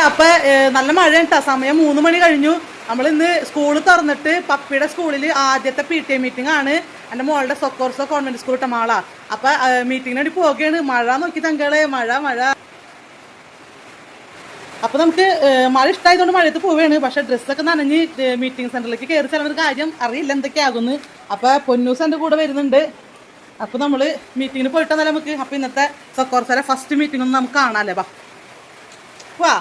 അപ്പൊ നല്ല മഴ കേട്ടോ. സമയം 3 മണി കഴിഞ്ഞു. നമ്മൾ ഇന്ന് സ്കൂൾ തുറന്നിട്ട് പപ്പിയുടെ സ്കൂളിൽ ആദ്യത്തെ PTA മീറ്റിംഗ് ആണ്. എൻ്റെ മോളുടെ സൊക്കോർസോ കോൺവെന്റ് സ്കൂൾ ഇട്ട മാളാ. അപ്പൊ മീറ്റിങ്ങിന് വേണ്ടി പോവുകയാണ്. മഴ നോക്കി തങ്കളെ, മഴ. അപ്പൊ നമുക്ക് മഴ ഇഷ്ടമായതുകൊണ്ട് മഴയത്ത് പോവുകയാണ്. പക്ഷെ ഡ്രസ്സൊക്കെ നനഞ്ഞ് മീറ്റിംഗ് സെന്ററിലേക്ക് കയറി ചെല്ലുന്ന കാര്യം അറിയില്ല എന്തൊക്കെയാകുന്നു. അപ്പൊ പൊന്നൂസ് എൻ്റെ കൂടെ വരുന്നുണ്ട്. അപ്പൊ നമ്മള് മീറ്റിങ്ങിന് പോയിട്ടെന്നാലും നമുക്ക്. അപ്പൊ ഇന്നത്തെ സൊക്കോർസോലെ ഫസ്റ്റ് മീറ്റിംഗ് ഒന്ന് നമുക്ക് കാണാല്ലേ. വാ.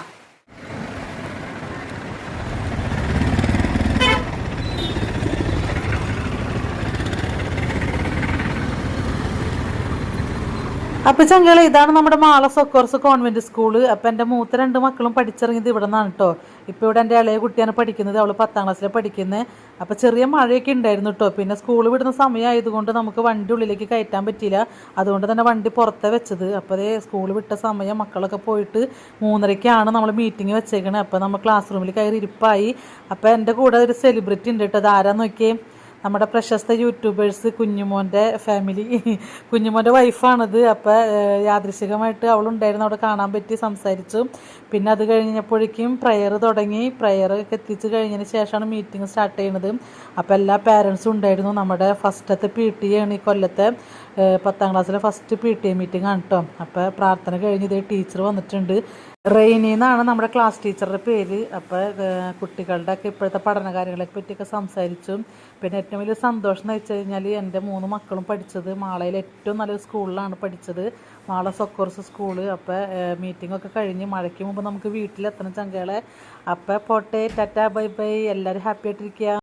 അപ്പോൾ ചങ്കളെ, ഇതാണ് നമ്മുടെ മാള സൊക്കോർസ് കോൺവെന്റ് സ്കൂള്. അപ്പം എൻ്റെ മൂത്ത 2 മക്കളും പഠിച്ചിറങ്ങിയത് ഇവിടെ നിന്നാണ് കേട്ടോ. ഇപ്പോൾ ഇവിടെ എൻ്റെ ഇളയ കുട്ടിയാണ് പഠിക്കുന്നത്. അവൾ 10ാം ക്ലാസ്സിലാണ് പഠിക്കുന്നത്. അപ്പോൾ ചെറിയ മഴയൊക്കെ ഉണ്ടായിരുന്നു കേട്ടോ. പിന്നെ സ്കൂൾ വിടുന്ന സമയമായതുകൊണ്ട് നമുക്ക് വണ്ടി ഉള്ളിലേക്ക് കയറ്റാൻ പറ്റിയില്ല. അതുകൊണ്ട് തന്നെ വണ്ടി പുറത്തേ വെച്ചത്. അപ്പോൾ അതേ സ്കൂൾ വിട്ട സമയം മക്കളൊക്കെ പോയിട്ട് 3:30ക്കാണ് നമ്മൾ മീറ്റിംഗ് വെച്ചേക്കണത്. അപ്പോൾ നമ്മൾ ക്ലാസ് റൂമിൽ കയറി ഇരിപ്പായി. അപ്പോൾ എൻ്റെ കൂടെ ഒരു സെലിബ്രിറ്റി ഉണ്ട് കേട്ടോ. അത് ആരാന്ന് നോക്കിയേ, നമ്മുടെ പ്രശസ്ത യൂട്യൂബേഴ്സ് കുഞ്ഞുമോൻ്റെ ഫാമിലി, കുഞ്ഞുമോൻ്റെ വൈഫാണിത്. അപ്പോൾ യാദൃശികമായിട്ട് അവളുണ്ടായിരുന്നു, അവിടെ കാണാൻ പറ്റി, സംസാരിച്ചു. പിന്നെ അത് കഴിഞ്ഞപ്പോഴേക്കും പ്രയർ തുടങ്ങി. പ്രയറൊക്കെ എത്തിച്ച് കഴിഞ്ഞതിന് ശേഷമാണ് മീറ്റിംഗ് സ്റ്റാർട്ട് ചെയ്യുന്നത്. അപ്പോൾ എല്ലാ പാരൻസും ഉണ്ടായിരുന്നു. നമ്മുടെ ഫസ്റ്റത്തെ PTA ആണ് ഈ കൊല്ലത്തെ. 10ാം ക്ലാസ്സിലെ ഫസ്റ്റ് PTA മീറ്റിംഗ് ആണ് കേട്ടോ. അപ്പോൾ പ്രാർത്ഥന കഴിഞ്ഞ് ഇതേ ടീച്ചർ വന്നിട്ടുണ്ട്. റെയിനി എന്നാണ് നമ്മുടെ ക്ലാസ് ടീച്ചറുടെ പേര്. അപ്പോൾ കുട്ടികളുടെയൊക്കെ ഇപ്പോഴത്തെ പഠന കാര്യങ്ങളെ പറ്റിയൊക്കെ സംസാരിച്ചു. പിന്നെ ഏറ്റവും വലിയ സന്തോഷം എന്ന് വെച്ച് കഴിഞ്ഞാൽ എൻ്റെ 3 മക്കളും പഠിച്ചത് മാളയിൽ ഏറ്റവും നല്ലൊരു സ്കൂളിലാണ് പഠിച്ചത്, മാള സൊക്കോർസ് സ്കൂള്. അപ്പോൾ മീറ്റിങ്ങൊക്കെ കഴിഞ്ഞ് മഴയ്ക്ക് മുമ്പ് നമുക്ക് വീട്ടിലെത്തണം ചങ്കളെ. അപ്പോൾ പോട്ടെ, ടാറ്റ ബൈ ബൈ, എല്ലാവരും ഹാപ്പി ആയിട്ടിരിക്കുക.